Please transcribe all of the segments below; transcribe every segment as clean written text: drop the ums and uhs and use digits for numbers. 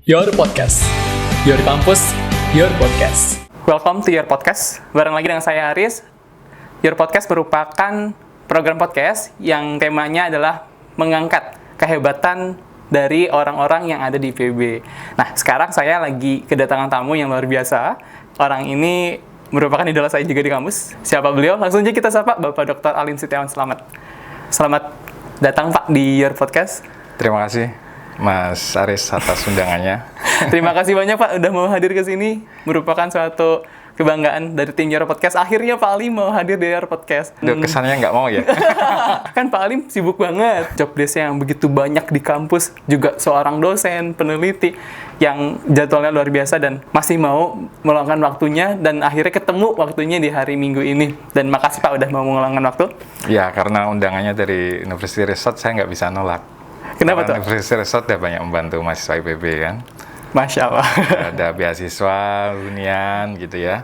Your Podcast, Your Campus, Your Podcast. Welcome to Your Podcast. Bareng lagi dengan saya Aris. Your Podcast merupakan program podcast yang temanya adalah mengangkat kehebatan dari orang-orang yang ada di IPB. Nah, sekarang saya lagi kedatangan tamu yang luar biasa. Orang ini merupakan idola saya juga di kampus. Siapa beliau? Langsung aja kita sapa Bapak Dr. Alim Setiawan. Selamat datang Pak di Your Podcast. Terima kasih Mas Aris atas undangannya. Terima kasih banyak Pak udah mau hadir ke sini. Merupakan suatu kebanggaan dari tim Your Podcast. Akhirnya Pak Alim mau hadir di Your Podcast. Udah kesannya nggak mau ya? Kan Pak Alim sibuk banget. Job desk yang begitu banyak di kampus. Juga seorang dosen, peneliti yang jadwalnya luar biasa dan masih mau meluangkan waktunya. Dan akhirnya ketemu waktunya di hari Minggu ini. Dan makasih Pak udah mau meluangkan waktu. Ya, karena undangannya dari University Resort, saya nggak bisa nolak. Kenapa tuh? University Resort udah banyak membantu mahasiswa IPB kan. Masya Allah. Ada beasiswa, hunian gitu ya.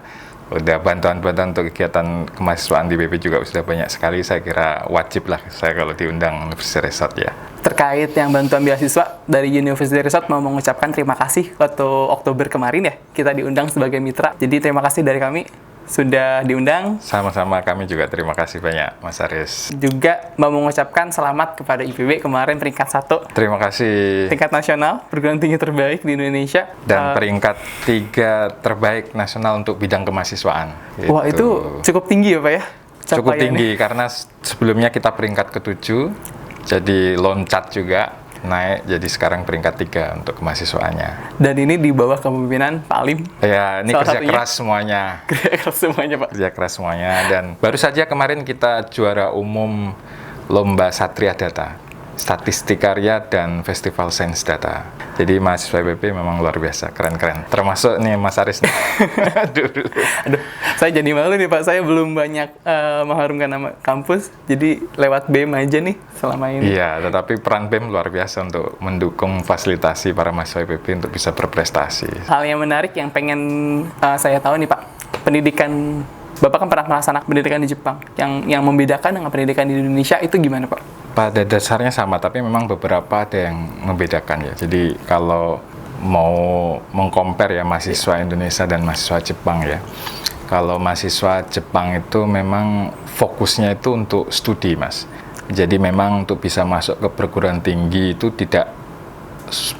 Udah bantuan-bantuan untuk kegiatan kemahasiswaan di IPB juga sudah banyak sekali. Saya kira wajib lah saya kalau diundang University Resort ya. Terkait yang bantuan beasiswa dari University Resort mau mengucapkan terima kasih waktu Oktober kemarin ya. Kita diundang sebagai mitra. Jadi terima kasih dari kami sudah diundang. Sama-sama, kami juga terima kasih banyak Mas Aris. Juga mau mengucapkan selamat kepada IPB kemarin peringkat 1 Terima kasih. tingkat nasional, perguruan tinggi terbaik di Indonesia. Dan peringkat 3 terbaik nasional untuk bidang kemahasiswaan. Wah, itu cukup tinggi ya Pak ya? Cukup Capaiannya. tinggi, karena sebelumnya kita peringkat ke-7, jadi loncat juga, naik jadi sekarang peringkat 3 untuk kemahasiswaannya. Dan ini di bawah kepemimpinan Pak Alim. Ya, ini Salah kerja satunya. keras semuanya. Semuanya Pak. Kerja keras semuanya. Dan baru saja kemarin kita juara umum Lomba Satria Data, Statistik Karya, dan Festival Sains Data. Jadi mahasiswa IPB memang luar biasa, keren-keren. Termasuk nih Mas Aris nih. Aduh, Saya jadi malu nih Pak, saya belum banyak mengharumkan nama kampus, jadi lewat BEM aja nih selama ini. Iya, tetapi peran BEM luar biasa untuk mendukung fasilitasi para mahasiswa IPB untuk bisa berprestasi. Hal yang menarik yang pengen saya tahu nih Pak, pendidikan Bapak kan pernah melaksanakan pendidikan di Jepang. Yang membedakan dengan pendidikan di Indonesia itu gimana Pak? Pada dasarnya sama, tapi memang beberapa ada yang membedakan ya. Jadi kalau mau meng-compare ya mahasiswa Indonesia dan mahasiswa Jepang ya. Kalau mahasiswa Jepang itu memang fokusnya itu untuk studi, Mas. Jadi memang untuk bisa masuk ke perguruan tinggi itu tidak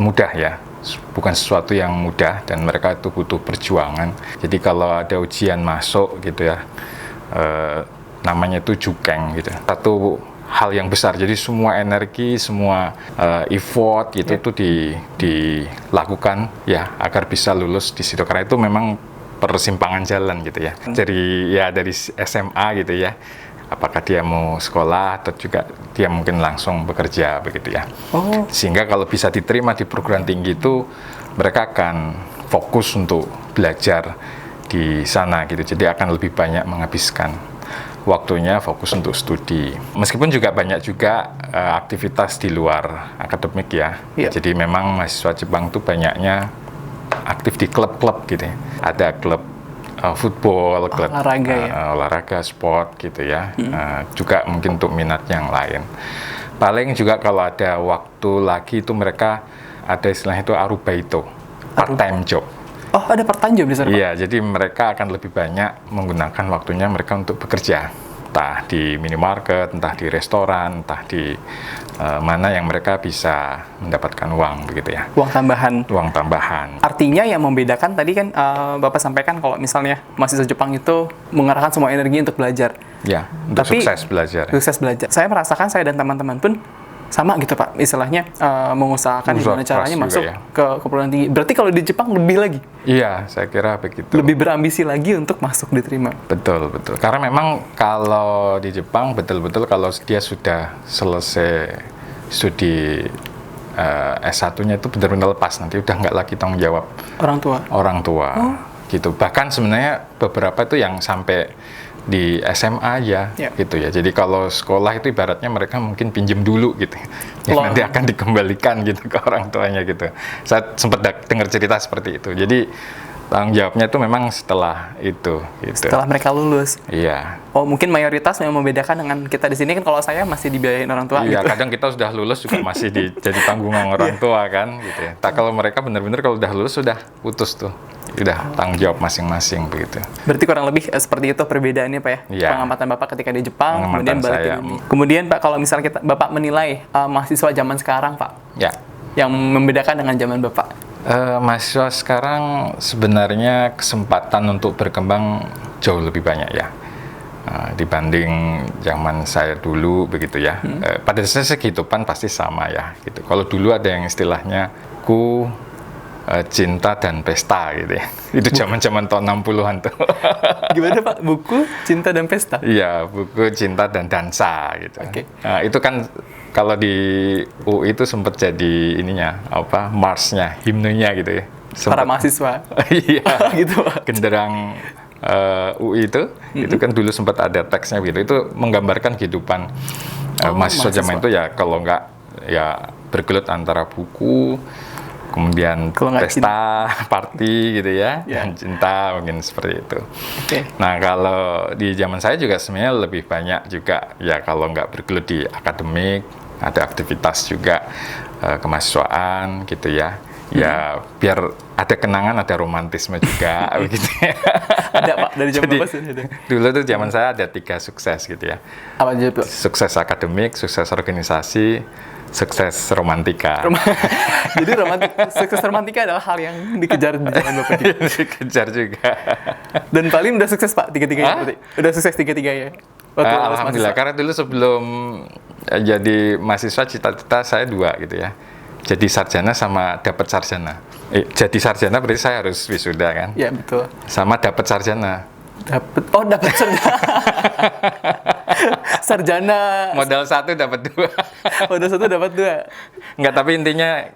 mudah ya. Bukan sesuatu yang mudah dan mereka itu butuh perjuangan. Jadi kalau ada ujian masuk gitu ya, namanya itu jukeng gitu. Satu hal yang besar, jadi semua energi, semua effort gitu itu dilakukan ya agar bisa lulus di situ, karena itu memang persimpangan jalan gitu ya. Dari SMA gitu ya, apakah dia mau sekolah atau juga dia mungkin langsung bekerja begitu ya. Sehingga kalau bisa diterima di perguruan tinggi itu mereka akan fokus untuk belajar di sana gitu, jadi akan lebih banyak menghabiskan waktunya fokus untuk studi. Meskipun juga banyak juga aktivitas di luar akademik ya. Iya. Jadi memang mahasiswa Jepang tuh banyaknya aktif di klub-klub gitu ya. Ada klub football, klub Olahraga ya? olahraga, sport gitu ya. Juga mungkin untuk minat yang lain. Paling juga kalau ada waktu lagi itu mereka ada istilahnya itu arubaito, part-time job. Oh, ada part-time job di sana Pak? Iya, jadi mereka akan lebih banyak menggunakan waktunya mereka untuk bekerja. Entah di minimarket, entah di restoran, entah di mana yang mereka bisa mendapatkan uang begitu ya. Uang tambahan. Uang tambahan. Artinya yang membedakan tadi kan Bapak sampaikan kalau misalnya mahasiswa Jepang itu mengarahkan semua energi untuk belajar. Ya, untuk Tapi, sukses belajar. Sukses belajar. Saya merasakan saya dan teman-teman pun sama gitu Pak, istilahnya mengusahakan Usaha gimana caranya keras masuk juga ya. ke perguruan tinggi. Berarti kalau di Jepang lebih lagi, Iya, saya kira begitu. lebih berambisi lagi untuk masuk diterima. Betul. Karena memang kalau di Jepang betul-betul kalau dia sudah selesai studi S1-nya itu benar-benar lepas, nanti udah nggak lagi tanggung jawab Orang tua. gitu. Bahkan sebenarnya beberapa itu yang sampai di SMA ya, gitu ya. Jadi kalau sekolah itu ibaratnya mereka mungkin pinjem dulu gitu, yang nanti akan dikembalikan gitu ke orang tuanya gitu. Saya sempat dengar cerita seperti itu. Jadi tanggung jawabnya itu memang setelah itu gitu. Setelah mereka lulus. Iya. Oh, mungkin mayoritas yang membedakan dengan kita di sini kan, kalau saya masih dibiayain orang tua Iya, gitu. kadang kita sudah lulus juga masih jadi tanggungan orang tua kan gitu ya. Tak, kalau mereka benar-benar kalau udah lulus sudah putus tuh. Udah tanggung jawab masing-masing begitu. Berarti kurang lebih seperti itu perbedaannya Pak ya? Iya. Pengamatan Bapak ketika di Jepang, Pengamatan kemudian balik ke saya. Indonesia. Kemudian Pak, kalau misalnya Bapak menilai mahasiswa zaman sekarang Pak, Ya. yang membedakan dengan zaman Bapak? Mahasiswa sekarang sebenarnya kesempatan untuk berkembang jauh lebih banyak ya. Dibanding zaman saya dulu begitu ya. Pada dasarnya kehidupan pasti sama ya gitu. Kalau dulu ada yang istilahnya cinta dan pesta gitu ya. Itu zaman-zaman tahun 60-an tuh. Gimana Pak? Buku, cinta, dan pesta? Iya, buku cinta dan dansa gitu. Oke. Nah, itu kan kalau di UI itu sempat jadi ininya apa? Marsnya, himnenya gitu ya. Para mahasiswa. Iya, Gitu Pak. genderang UI itu kan dulu sempat ada teksnya gitu. Itu menggambarkan kehidupan mahasiswa zaman itu ya, kalau nggak ya bergelut antara buku, kemudian Kalau nggak pesta, party gitu ya, Ya. dan cinta mungkin seperti itu. Oke. Nah kalau di zaman saya juga sebenarnya lebih banyak juga ya, kalau nggak bergelut di akademik, ada aktivitas juga kemahasiswaan gitu ya. Ya biar ada kenangan, ada romantisme juga begitu ya. Ada Pak, dari zaman Jadi, Bapak sudah ada. dulu tuh zaman saya ada 3 sukses gitu ya. Apa aja Pak? Sukses akademik, sukses organisasi, sukses romantika. Jadi sukses romantika adalah hal yang dikejar di zaman Bapak juga. Dikejar juga. Dan paling udah sukses Pak, tiga-tiganya Hah? berarti? Udah sukses tiga-tiganya? Waktu lulus Alhamdulillah, mahasiswa. karena dulu sebelum jadi mahasiswa cita-cita saya 2 gitu ya. Jadi sarjana sama dapat sarjana. Jadi sarjana berarti saya harus wisuda kan? Ya betul. Sama dapat sarjana. Dapat sarjana. Sarjana. Modal 1 dapat 2. Modal 1 dapat 2. Enggak, tapi intinya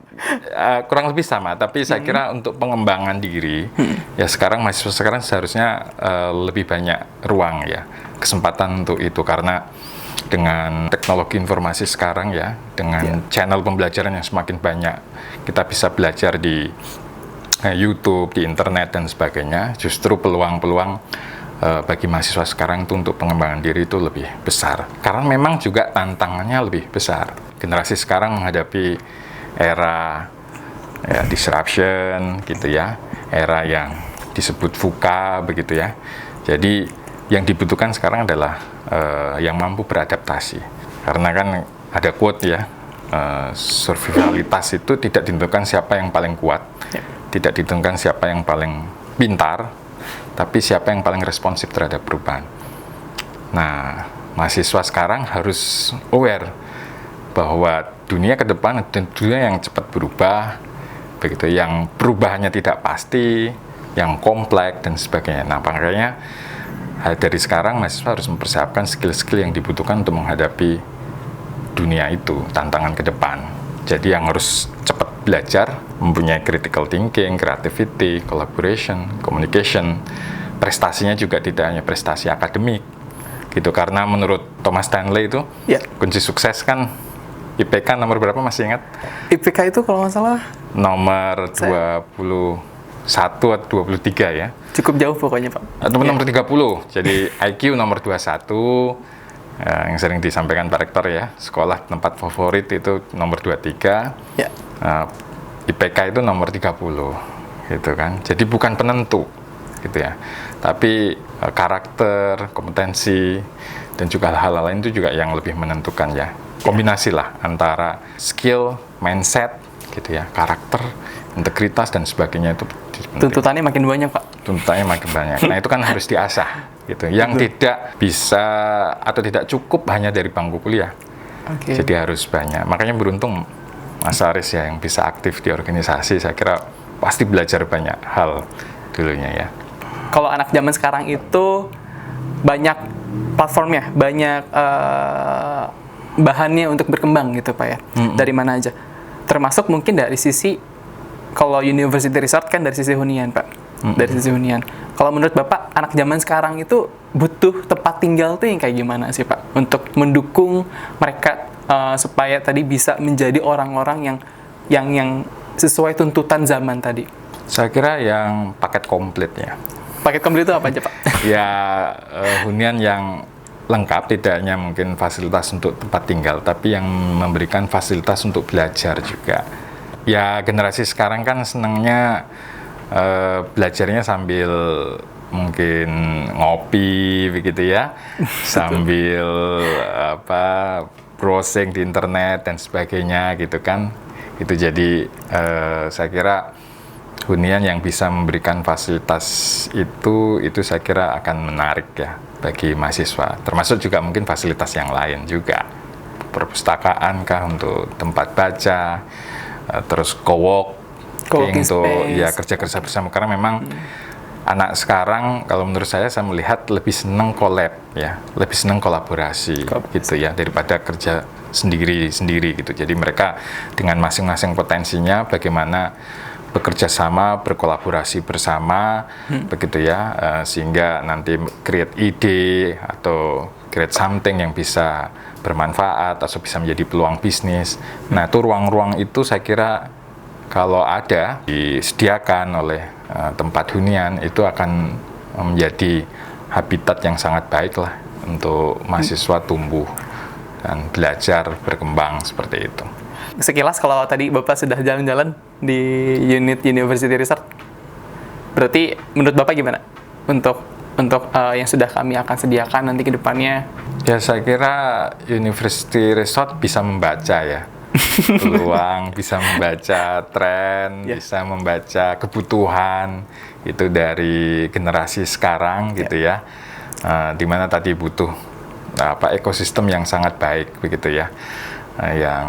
kurang lebih sama. Tapi saya kira untuk pengembangan diri, ya sekarang mahasiswa sekarang seharusnya lebih banyak ruang ya, kesempatan untuk itu, karena dengan teknologi informasi sekarang ya, dengan channel pembelajaran yang semakin banyak, kita bisa belajar di YouTube, di internet dan sebagainya. Justru peluang-peluang bagi mahasiswa sekarang itu untuk pengembangan diri itu lebih besar. Karena memang juga tantangannya lebih besar. Generasi sekarang menghadapi era ya, disruption gitu ya, era yang disebut VUCA begitu ya. Jadi yang dibutuhkan sekarang adalah yang mampu beradaptasi. Karena kan ada quote ya, survivalitas itu tidak ditentukan siapa yang paling kuat, tidak ditentukan siapa yang paling pintar, tapi siapa yang paling responsif terhadap perubahan. Nah, mahasiswa sekarang harus aware bahwa dunia ke depan dan dunia yang cepat berubah, begitu, yang perubahannya tidak pasti, yang kompleks dan sebagainya. Nah, makanya dari sekarang mahasiswa harus mempersiapkan skill-skill yang dibutuhkan untuk menghadapi dunia itu, tantangan ke depan. Jadi yang harus cepat belajar, mempunyai critical thinking, creativity, collaboration, communication. Prestasinya juga tidak hanya prestasi akademik, gitu. Karena menurut Thomas Stanley itu, kunci sukses kan IPK nomor berapa, masih ingat? IPK itu kalau nggak salah Nomor 21 atau 23 ya. cukup jauh pokoknya Pak. Atau nomor 30. Jadi IQ nomor 21, yang sering disampaikan Pak Rektor ya, sekolah tempat favorit itu nomor 23. Ya. IPK itu nomor 30 gitu kan. Jadi bukan penentu gitu ya. Tapi karakter, kompetensi dan juga hal-hal lain itu juga yang lebih menentukan ya. Kombinasi lah antara skill, mindset gitu ya, karakter, integritas dan sebagainya itu penting. Tuntutannya makin banyak Pak. Tuntutannya makin banyak. Nah, itu kan harus diasah gitu. Yang tidak bisa atau tidak cukup hanya dari bangku kuliah. Oke. Jadi harus banyak. Makanya beruntung Mas Aris ya yang bisa aktif di organisasi. Saya kira pasti belajar banyak hal dulunya ya. Kalau anak zaman sekarang itu banyak platformnya, banyak bahannya untuk berkembang gitu Pak ya. Dari mana aja? Termasuk mungkin dari sisi, kalau university research kan dari sisi hunian Pak. Dari sisi hunian. Kalau menurut Bapak, anak zaman sekarang itu butuh tempat tinggal tuh yang kayak gimana sih Pak? Untuk mendukung mereka supaya tadi bisa menjadi orang-orang yang sesuai tuntutan zaman tadi. Saya kira yang paket komplit ya. Paket komplit itu apa aja, Pak? Ya, hunian yang lengkap, tidak hanya mungkin fasilitas untuk tempat tinggal, tapi yang memberikan fasilitas untuk belajar juga. Ya, generasi sekarang kan senangnya belajarnya sambil mungkin ngopi begitu ya, sambil browsing di internet dan sebagainya gitu kan. Itu jadi saya kira hunian yang bisa memberikan fasilitas itu saya kira akan menarik ya bagi mahasiswa, termasuk juga mungkin fasilitas yang lain juga, perpustakaan kah untuk tempat baca, terus co-working untuk ya kerja bersama, karena memang anak sekarang kalau menurut saya melihat lebih senang collab ya, lebih senang kolaborasi gitu ya daripada kerja sendiri gitu. Jadi mereka dengan masing-masing potensinya bagaimana bekerja sama, berkolaborasi bersama, begitu ya, sehingga nanti create ide atau create something yang bisa bermanfaat atau bisa menjadi peluang bisnis. Nah, itu ruang-ruang itu saya kira kalau ada disediakan oleh tempat hunian itu akan menjadi habitat yang sangat baik lah untuk mahasiswa tumbuh dan belajar berkembang seperti itu. Sekilas kalau tadi Bapak sudah jalan-jalan di unit University Resort, berarti menurut Bapak gimana untuk yang sudah kami akan sediakan nanti ke depannya? Ya, saya kira University Resort bisa membaca ya peluang, bisa membaca tren, bisa membaca kebutuhan itu dari generasi sekarang gitu ya, di mana tadi butuh ekosistem yang sangat baik begitu ya. Yang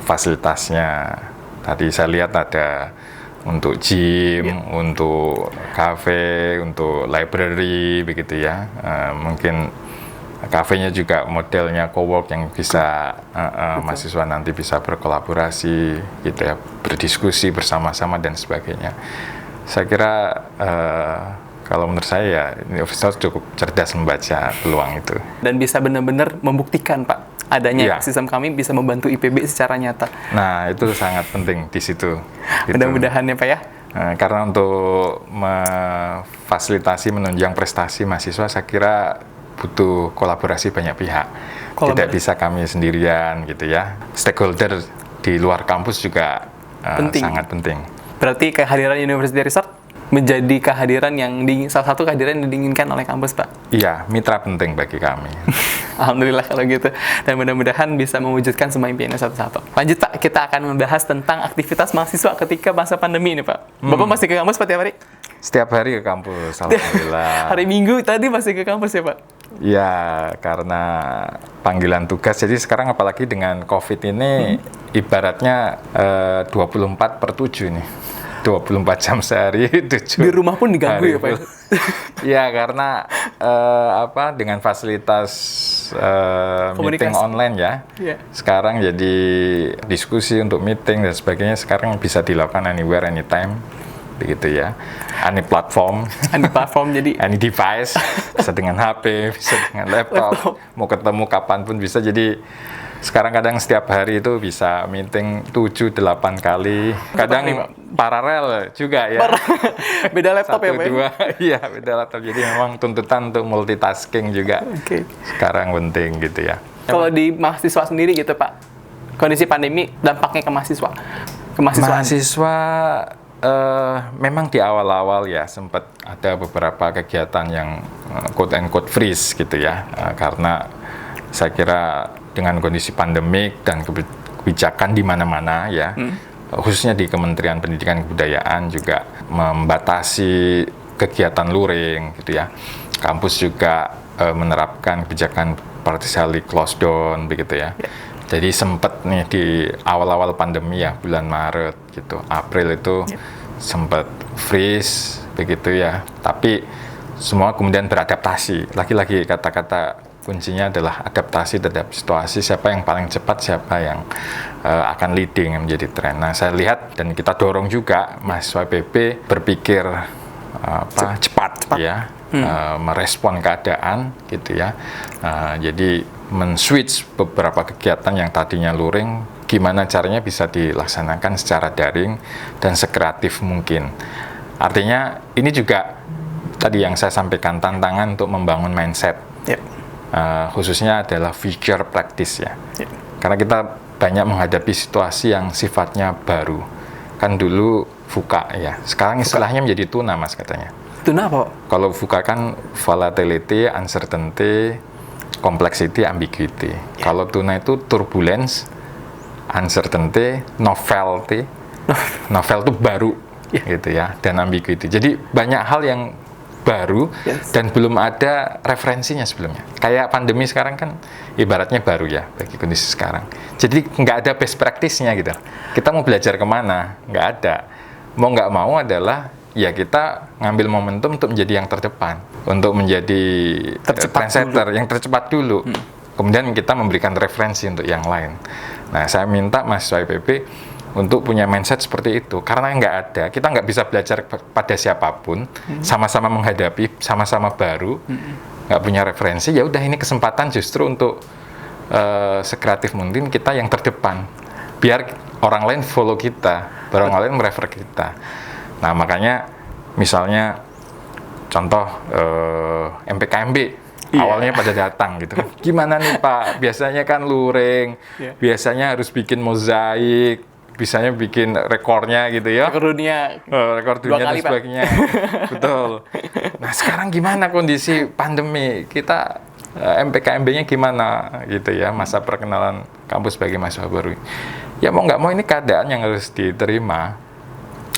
fasilitasnya tadi saya lihat ada untuk gym, untuk cafe, untuk library begitu ya. Mungkin kafenya juga modelnya co-work yang bisa mahasiswa nanti bisa berkolaborasi gitu ya, berdiskusi bersama-sama dan sebagainya. Saya kira kalau menurut saya ya universitas cukup cerdas membaca peluang itu. Dan bisa benar-benar membuktikan Pak adanya sistem kami bisa membantu IPB secara nyata. Nah, itu sangat penting di situ. Gitu. Mudah-mudahan ya Pak ya. Karena untuk memfasilitasi menunjang prestasi mahasiswa, saya kira butuh kolaborasi banyak pihak. Tidak bisa kami sendirian gitu ya. Stakeholder di luar kampus juga sangat penting. Berarti kehadiran University Resort menjadi kehadiran salah satu kehadiran yang diinginkan oleh kampus, Pak. Iya, mitra penting bagi kami. Alhamdulillah kalau gitu. Dan mudah-mudahan bisa mewujudkan semua impiannya satu-satu. Lanjut Pak, kita akan membahas tentang aktivitas mahasiswa ketika masa pandemi ini Pak. Bapak masih ke kampus Pak tiap hari? Setiap hari ke kampus, alhamdulillah. Hari Minggu tadi masih ke kampus ya Pak? Ya, karena panggilan tugas. Jadi sekarang apalagi dengan COVID ini ibaratnya 24/7 nih. 24 jam sehari, 7. Di rumah pun diganggu ya Pak? Ya, karena dengan fasilitas meeting online ya. Sekarang jadi diskusi untuk meeting dan sebagainya sekarang bisa dilakukan anywhere, anytime. Begitu ya. Any platform. Jadi any device. Bisa dengan HP, bisa dengan laptop. Mau ketemu kapanpun bisa. Jadi sekarang kadang setiap hari itu bisa meeting 7-8 kali. Kadang paralel juga ya. Beda laptop 1, 2. Iya, beda laptop. Jadi memang tuntutan untuk multitasking juga sekarang penting gitu ya. Kalau di mahasiswa sendiri gitu Pak, kondisi pandemi dampaknya ke mahasiswa? Mahasiswa memang di awal-awal ya sempat ada beberapa kegiatan yang quote-unquote freeze gitu ya. Karena saya kira dengan kondisi pandemik dan kebijakan di mana-mana ya, khususnya di Kementerian Pendidikan dan Kebudayaan juga membatasi kegiatan luring gitu ya. Kampus juga menerapkan kebijakan partially closed down begitu ya. Jadi sempat nih di awal-awal pandemi ya, bulan Maret gitu, April itu sempat freeze begitu ya. Tapi semua kemudian beradaptasi. Lagi-lagi kata-kata kuncinya adalah adaptasi terhadap situasi, siapa yang paling cepat, siapa yang akan leading yang menjadi tren. Nah, saya lihat dan kita dorong juga mahasiswa IPB berpikir cepat ya, merespon keadaan gitu ya. Jadi men-switch beberapa kegiatan yang tadinya luring, gimana caranya bisa dilaksanakan secara daring dan sekreatif mungkin. Artinya ini juga tadi yang saya sampaikan, tantangan untuk membangun mindset. Ya. Khususnya adalah future practice ya. Ya. Karena kita banyak menghadapi situasi yang sifatnya baru. Kan dulu VUCA ya, sekarang istilahnya menjadi tuna Mas katanya. Tuna apa, Pak? Kalau VUCA kan volatility, uncertainty, complexity, ambiguity. Kalau tuna itu turbulence, uncertainty, novelty. Novel itu baru gitu ya, dan ambiguity. Jadi banyak hal yang baru dan belum ada referensinya sebelumnya. Kayak pandemi sekarang kan ibaratnya baru ya bagi kondisi sekarang. Jadi nggak ada best practice-nya gitu. Kita mau belajar kemana? Nggak ada. Mau nggak mau adalah ya kita ngambil momentum untuk menjadi yang terdepan, untuk menjadi trendsetter yang tercepat dulu. Kemudian kita memberikan referensi untuk yang lain. Nah, saya minta mahasiswa IPB untuk punya mindset seperti itu, karena nggak ada, kita nggak bisa belajar pada siapapun, sama-sama menghadapi, sama-sama baru, nggak punya referensi, ya udah ini kesempatan justru untuk sekreatif mungkin kita yang terdepan, biar orang lain follow kita, orang lain merefer kita. Nah makanya misalnya contoh MPKMB, awalnya pada datang gitu kan. Gimana nih Pak? Biasanya kan luring, biasanya harus bikin mozaik, bisanya bikin rekornya gitu ya. Rekor dunia. Rekor dunia dan sebagainya. Betul. Nah sekarang gimana kondisi pandemi? Kita MPKMB-nya gimana gitu ya, masa perkenalan kampus bagi mahasiswa baru. Ya mau nggak mau ini keadaan yang harus diterima,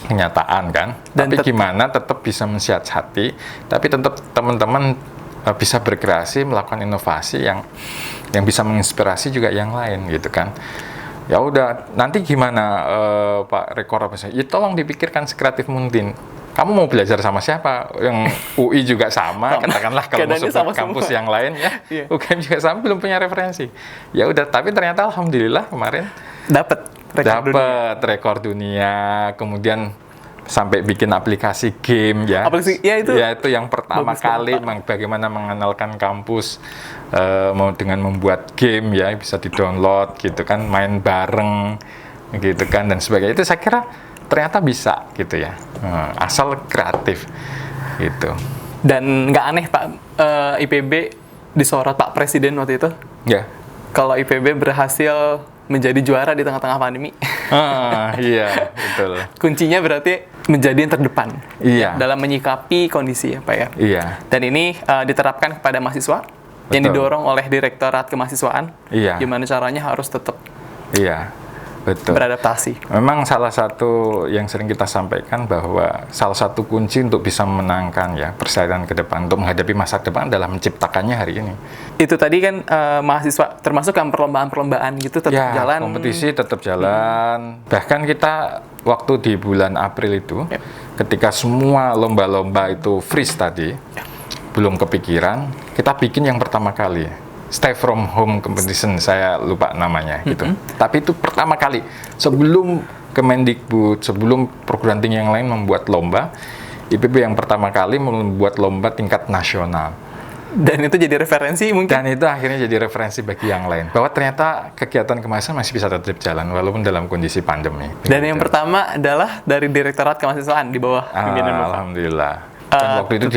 kenyataan kan. Dan tapi gimana tetap bisa mensiasati, tapi tetap teman-teman bisa berkreasi, melakukan inovasi yang bisa menginspirasi juga yang lain gitu kan. Ya udah, nanti gimana Pak rekor apa sih? Ya tolong dipikirkan sekreatif mungkin. Kamu mau belajar sama siapa? Yang UI juga sama, katakanlah kalau mau sebut kampus yang lain ya. UGM juga sama, belum punya referensi. Ya udah, tapi ternyata alhamdulillah kemarin dapat rekor dunia, kemudian sampai bikin aplikasi game ya. Itu yang pertama kali bagaimana mengenalkan kampus dengan membuat game ya, bisa di-download gitu kan, main bareng gitu kan dan sebagainya. Itu saya kira ternyata bisa gitu ya. Asal kreatif gitu. Dan nggak aneh Pak, IPB disorot Pak Presiden waktu itu. Ya. Kalau IPB berhasil menjadi juara di tengah-tengah pandemi. Iya, betul. Kuncinya berarti menjadi yang terdepan. Iya. Dalam menyikapi kondisi ya, Pak ya. Iya. Dan ini diterapkan kepada mahasiswa. Betul. Yang didorong oleh Direktorat Kemahasiswaan. Iya. Gimana caranya harus tetap betul. Beradaptasi. Memang salah satu yang sering kita sampaikan bahwa salah satu kunci untuk bisa memenangkan ya persaingan ke depan, untuk menghadapi masa depan adalah menciptakannya hari ini. Itu tadi kan mahasiswa termasuk kan perlombaan-perlombaan gitu tetap jalan. Kompetisi tetap jalan. Bahkan kita waktu di bulan April itu, ketika semua lomba-lomba itu freeze tadi, belum kepikiran, kita bikin yang pertama kali. Stay from home competition, saya lupa namanya gitu. Tapi itu pertama kali sebelum Kemendikbud, sebelum perguruan tinggi yang lain membuat lomba, IPB yang pertama kali membuat lomba tingkat nasional. Dan itu jadi referensi mungkin. Dan itu akhirnya jadi referensi bagi yang lain, bahwa ternyata kegiatan kemahasiswaan masih bisa tetap jalan walaupun dalam kondisi pandemi. Dan yang pertama adalah dari Direktorat Kemahasiswan di bawah pimpinan Bapak. Alhamdulillah. Dan waktu itu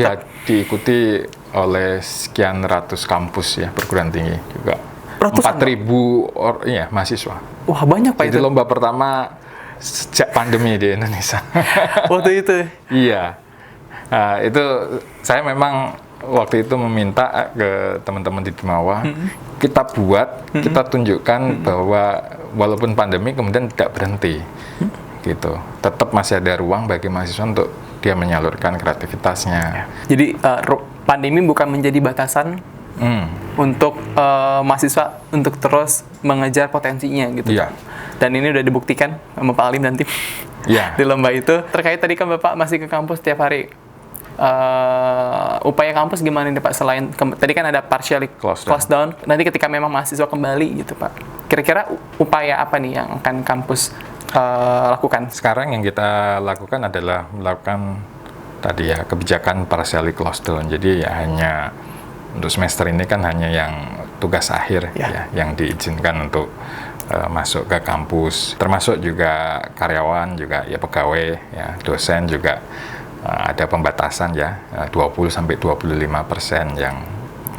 diikuti oleh sekian ratus kampus ya, perguruan tinggi juga. 4.000 mahasiswa. Wah banyak Pak. Itu lomba pertama sejak pandemi di Indonesia. Waktu itu? Iya. Nah, itu saya memang waktu itu meminta ke teman-teman di Dimawa, kita buat, kita tunjukkan bahwa walaupun pandemi kemudian tidak berhenti. Gitu. Tetap masih ada ruang bagi mahasiswa untuk dia menyalurkan kreativitasnya. Jadi pandemi bukan menjadi batasan untuk mahasiswa untuk terus mengejar potensinya gitu. Iya. Dan ini udah dibuktikan sama Pak Alim dan tim di lomba itu. Terkait tadi kan Bapak masih ke kampus setiap hari. Upaya kampus gimana nih Pak, selain tadi kan ada partially close down. Nanti ketika memang mahasiswa kembali gitu Pak, kira-kira upaya apa nih yang akan kampus lakukan? Sekarang yang kita lakukan adalah melakukan tadi ya kebijakan partially close down. Jadi ya hanya untuk semester ini kan hanya yang tugas akhir ya yang diizinkan untuk masuk ke kampus, termasuk juga karyawan juga ya, pegawai ya, dosen juga ada pembatasan ya, 20-25% yang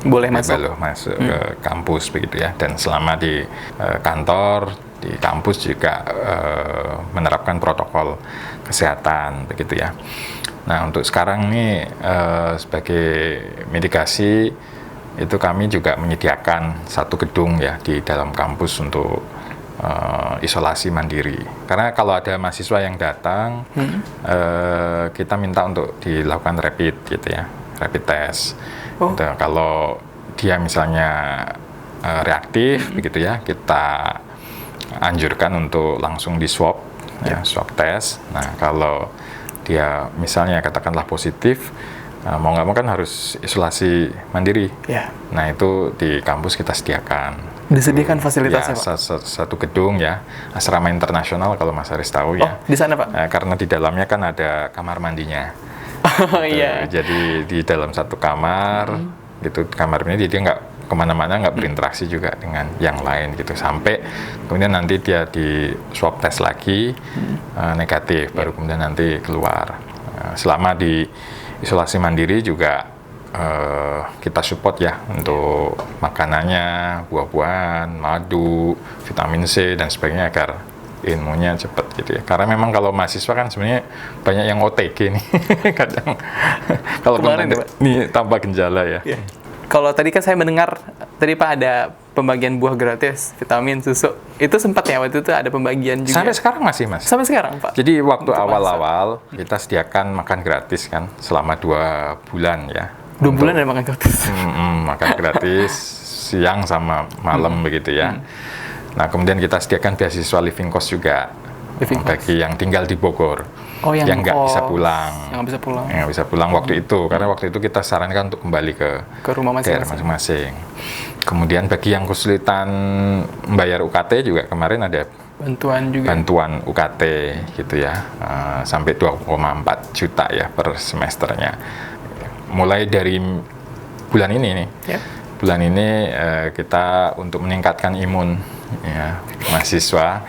Boleh masuk. masuk ke kampus begitu ya. Dan selama di kantor, di kampus juga menerapkan protokol kesehatan begitu ya. Nah, untuk sekarang ini sebagai mitigasi itu kami juga menyediakan satu gedung ya di dalam kampus untuk isolasi mandiri. Karena kalau ada mahasiswa yang datang, kita minta untuk dilakukan rapid gitu ya, rapid test. Gitu. Kalau dia misalnya reaktif begitu ya, kita anjurkan untuk langsung di swab, ya, swab test. Nah, kalau dia misalnya katakanlah positif, mau nggak mau kan harus isolasi mandiri. Ya. Nah, itu di kampus kita sediakan. Disediakan fasilitasnya, ya, Pak? Satu gedung ya, asrama internasional kalau Mas Aris tahu ya. Di sana, Pak? Karena di dalamnya kan ada kamar mandinya. Oh Gitu. iya. Jadi di dalam satu kamar, gitu kamar ini dia nggak kemana-mana, nggak berinteraksi juga dengan yang lain gitu. Sampai kemudian nanti dia di swab test lagi negatif, baru kemudian nanti keluar. Selama di isolasi mandiri juga kita support ya untuk makanannya, buah-buahan, madu, vitamin C dan sebagainya agar ilmunya cepat gitu ya. Karena memang kalau mahasiswa kan sebenarnya banyak yang OTG nih. Kadang kalau ini tanpa gejala ya. Yeah. Kalau tadi kan saya mendengar tadi Pak ada pembagian buah gratis, vitamin, susu. Itu sempat ya waktu itu ada pembagian juga. Sampai sekarang masih, Mas. Sampai sekarang, Pak. Jadi waktu awal-awal kita sediakan makan gratis kan selama 2 bulan ya. 2 bulan ada makan gratis. Makan gratis siang sama malam begitu ya. Nah, kemudian kita sediakan beasiswa living cost juga bagi yang tinggal di Bogor. Yang nggak bisa pulang. Yang nggak bisa pulang. Yang nggak bisa pulang waktu itu, karena waktu itu kita sarankan untuk kembali ke rumah daerah masing-masing. Kemudian bagi yang kesulitan membayar UKT juga kemarin ada bantuan UKT gitu ya, sampai 2,4 juta ya per semesternya. Mulai dari bulan ini nih, bulan ini kita untuk meningkatkan imun ya mahasiswa,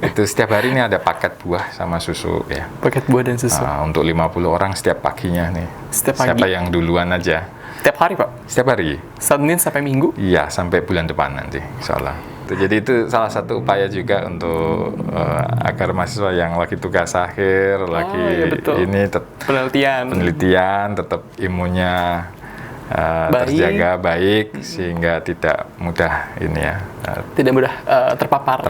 itu setiap hari ini ada paket buah sama susu ya. Paket buah dan susu. Untuk 50 orang setiap paginya nih. Setiap pagi. Siapa yang duluan aja. Setiap hari, Pak? Setiap hari. Senin sampai Minggu? Iya, sampai bulan depan nanti, insyaallah. Jadi itu salah satu upaya juga untuk agar mahasiswa yang lagi tugas akhir, ini penelitian tetap imunnya terjaga baik sehingga tidak mudah ini ya. Tidak mudah terpapar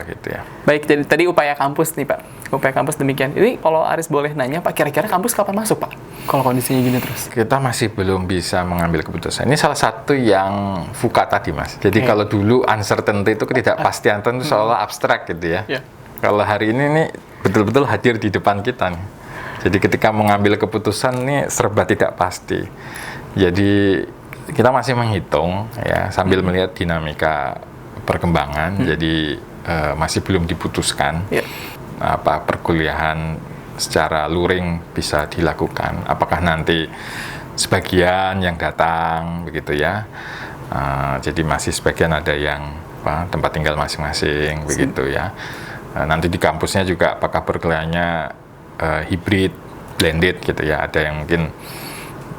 gitu ya. Baik, jadi tadi upaya kampus nih, Pak. Upaya kampus demikian. Ini kalau Aris boleh nanya, Pak, kira-kira kampus kapan masuk, Pak? Kalau kondisinya gini terus. Kita masih belum bisa mengambil keputusan. Ini salah satu yang VUCA tadi, Mas. Jadi kalau dulu uncertainty itu ketidakpastian itu seolah abstrak gitu ya. Kalau hari ini nih betul-betul hadir di depan kita nih. Jadi ketika mengambil keputusan nih serba tidak pasti. Jadi kita masih menghitung ya sambil melihat dinamika perkembangan. Jadi masih belum diputuskan apa perkuliahan secara luring bisa dilakukan. Apakah nanti sebagian yang datang begitu ya. Jadi masih sebagian ada yang tempat tinggal masing-masing begitu ya. Nanti di kampusnya juga apakah perkuliahannya hybrid, blended gitu ya. Ada yang mungkin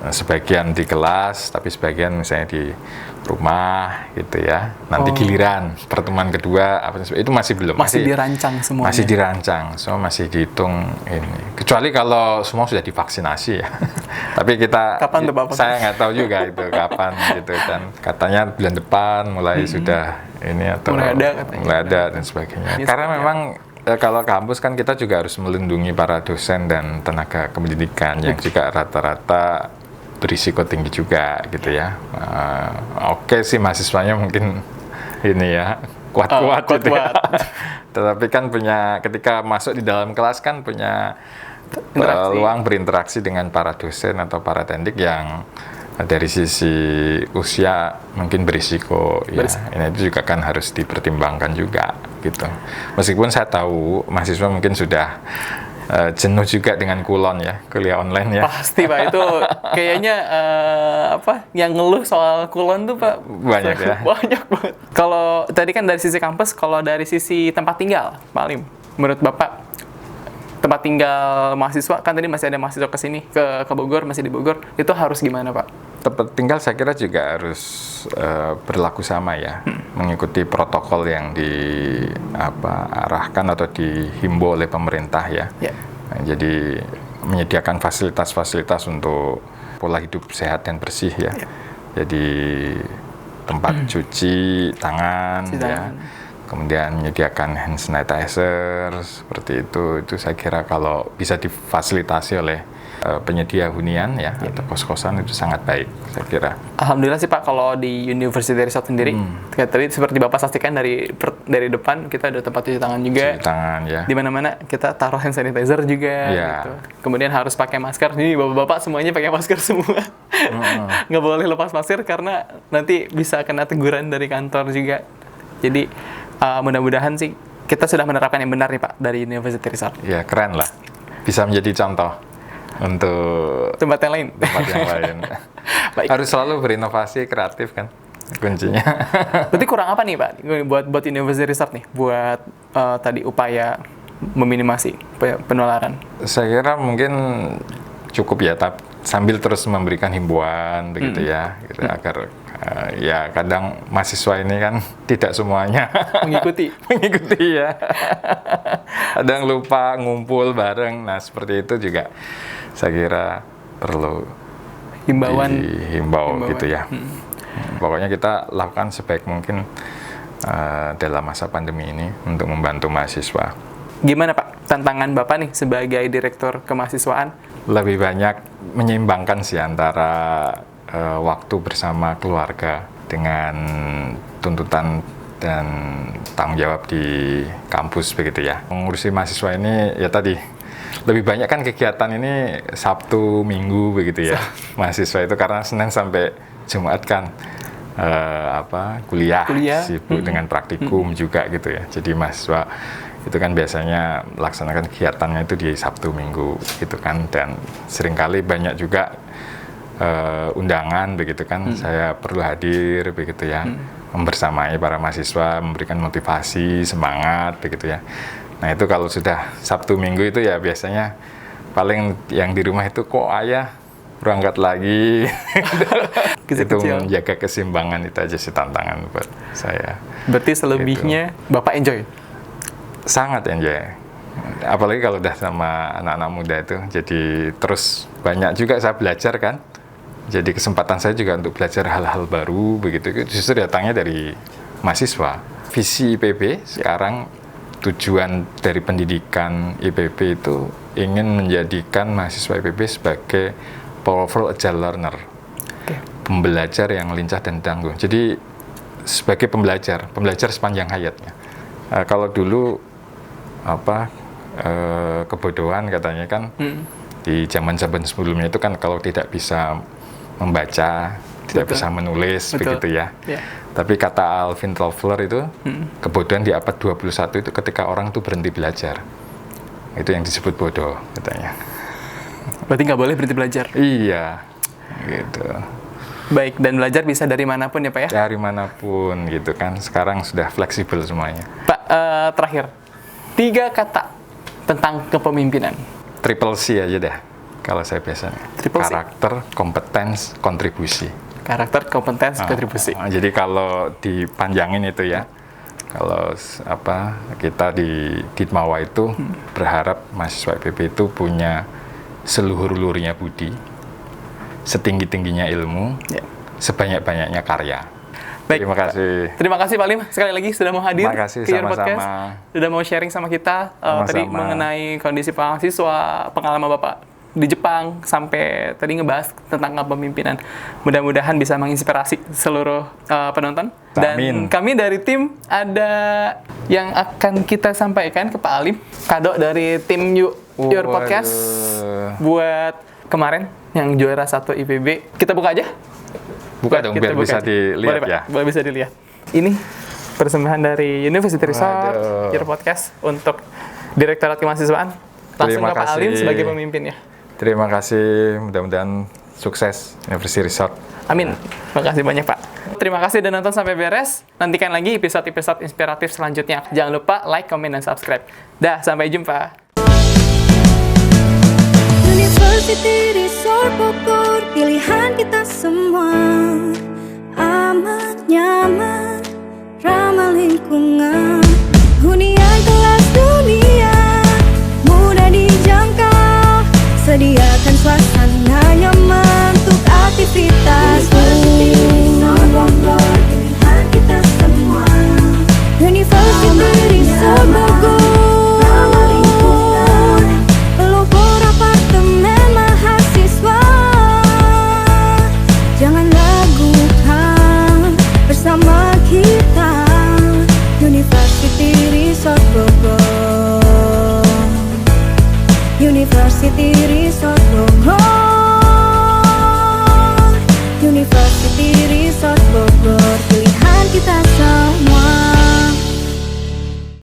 sebagian di kelas, tapi sebagian misalnya di rumah gitu ya. Nanti giliran pertemuan kedua itu masih belum. Masih dirancang semuanya. Masih dirancang, semua masih dihitung ini. Kecuali kalau semua sudah divaksinasi ya. Tapi kita, kapan tuh, Pak? Saya nggak tahu juga itu kapan gitu kan. Katanya bulan depan mulai sudah ini atau mulai ada dan sebagainya. Karena memang kalau kampus kan kita juga harus melindungi para dosen dan tenaga kependidikan yang juga rata-rata berisiko tinggi juga gitu ya. Oke sih mahasiswanya mungkin ini ya kuat-kuat gitu ya. Tetapi kan ketika masuk di dalam kelas kan punya peluang berinteraksi dengan para dosen atau para tendik yang dari sisi usia mungkin berisiko ya. Ini juga kan harus dipertimbangkan juga gitu. Meskipun saya tahu mahasiswa mungkin sudah jenuh juga dengan kulon ya, kuliah online ya. Pasti, Pak, itu kayaknya yang ngeluh soal kulon tuh, Pak, banyak ya. Banyak banget. Kalau tadi kan dari sisi kampus, kalau dari sisi tempat tinggal, Pak Alim, menurut Bapak tempat tinggal mahasiswa, kan tadi masih ada mahasiswa ke sini, ke Bogor, masih di Bogor, itu harus gimana Pak? Tempat tinggal saya kira juga harus berlaku sama ya, mengikuti protokol yang diarahkan atau dihimbau oleh pemerintah ya. Nah, jadi menyediakan fasilitas-fasilitas untuk pola hidup sehat dan bersih ya. Jadi tempat cuci tangan ya. Kemudian menyediakan hand sanitizer seperti itu saya kira kalau bisa difasilitasi oleh penyedia hunian ya atau kos-kosan itu sangat baik saya kira. Alhamdulillah sih Pak, kalau di University Resort sendiri tadi seperti Bapak saksikan dari depan kita ada tempat cuci tangan juga. Cuci tangan ya. Di mana-mana kita taruh hand sanitizer juga gitu. Kemudian harus pakai masker. Ini Bapak-bapak semuanya pakai masker semua. Nggak boleh lepas masker karena nanti bisa kena teguran dari kantor juga. Jadi mudah-mudahan sih kita sudah menerapkan yang benar nih Pak dari University Resort. Ya keren lah, bisa menjadi contoh untuk tempat yang lain. Baik. Harus selalu berinovasi, kreatif kan kuncinya. Berarti kurang apa nih Pak buat University Resort nih buat tadi upaya meminimasi penularan? Saya kira mungkin cukup ya, sambil terus memberikan himbauan begitu ya, gitu, agar ya kadang mahasiswa ini kan tidak semuanya mengikuti ya. Kadang lupa ngumpul bareng. Nah, seperti itu juga saya kira perlu dihimbau gitu ya. Pokoknya kita lakukan sebaik mungkin dalam masa pandemi ini untuk membantu mahasiswa. Gimana Pak tantangan Bapak nih sebagai Direktur Kemahasiswaan? Lebih banyak menyeimbangkan sih antara waktu bersama keluarga dengan tuntutan dan tanggung jawab di kampus begitu ya. Mengurusi mahasiswa ini ya tadi lebih banyak kan kegiatan ini Sabtu Minggu begitu ya. Mahasiswa itu karena Senin sampai Jumat kan kuliah. Sibuk dengan praktikum juga gitu ya. Jadi mahasiswa itu kan biasanya melaksanakan kegiatannya itu di Sabtu Minggu gitu kan, dan seringkali banyak juga undangan begitu kan, saya perlu hadir begitu ya, membersamai para mahasiswa, memberikan motivasi, semangat begitu ya. Nah itu kalau sudah Sabtu Minggu itu ya biasanya paling yang di rumah itu kok ayah berangkat lagi. Itu menjaga keseimbangan itu aja sih tantangan buat saya. Berarti selebihnya gitu. Bapak enjoy? Sangat enjoy. Apalagi kalau udah sama anak-anak muda itu, jadi terus banyak juga saya belajar kan. Jadi kesempatan saya juga untuk belajar hal-hal baru begitu, justru datangnya dari mahasiswa. Visi IPB sekarang, tujuan dari pendidikan IPB itu ingin menjadikan mahasiswa IPB sebagai powerful agile learner, pembelajar yang lincah dan tangguh. Jadi sebagai pembelajar sepanjang hayatnya. Kalau dulu kebodohan katanya kan, di zaman-zaman sebelumnya itu kan kalau tidak bisa membaca, tidak bisa menulis begitu ya. Tapi kata Alvin Toffler itu, kebodohan di abad 21 itu ketika orang itu berhenti belajar. Itu yang disebut bodoh katanya. Berarti nggak boleh berhenti belajar? Iya, gitu. Baik, dan belajar bisa dari manapun ya Pak ya? Dari manapun gitu kan, sekarang sudah fleksibel semuanya. Pak, terakhir, 3 kata tentang kepemimpinan. Triple C aja deh, kalau saya biasanya. Karakter, kompetens, kontribusi. Karakter, kompetens, kontribusi. Jadi kalau dipanjangin itu ya, kalau kita di Ditmawa itu berharap mahasiswa IPB itu punya seluhur-luhurnya budi, setinggi-tingginya ilmu, sebanyak-banyaknya karya. Baik, terima kasih Pak Lim sekali lagi sudah mau hadir ke Your Podcast, sudah mau sharing sama kita tadi mengenai kondisi mahasiswa, pengalaman Bapak di Jepang, sampai tadi ngebahas tentang kepemimpinan. Mudah-mudahan bisa menginspirasi seluruh penonton. Dan kami dari tim ada yang akan kita sampaikan ke Pak Alim, kado dari tim Your Podcast buat kemarin yang juara 1 IPB. Kita buka aja. Buka dong, biar bisa dilihat ya. Boleh bisa dilihat. Ini persembahan dari University Resort, Your Podcast untuk Direktorat Kemahasiswaan. Langsung ke Pak Alim sebagai pemimpinnya. Terima kasih, mudah-mudahan sukses University Resort. Amin. Terima kasih banyak Pak. Terima kasih udah nonton sampai beres. Nantikan lagi episode-episode inspiratif selanjutnya. Jangan lupa like, comment, dan subscribe. Dah, sampai jumpa. University Resort Bogor, pilihan kita semua. Aman, nyaman, ramah lingkungan. Hunian kelas dunia, mudah dijangkau. Sediakan suasana nyaman untuk aktivitasmu. University Resort Bogor, pilihan kita semua. University Resort Bogor.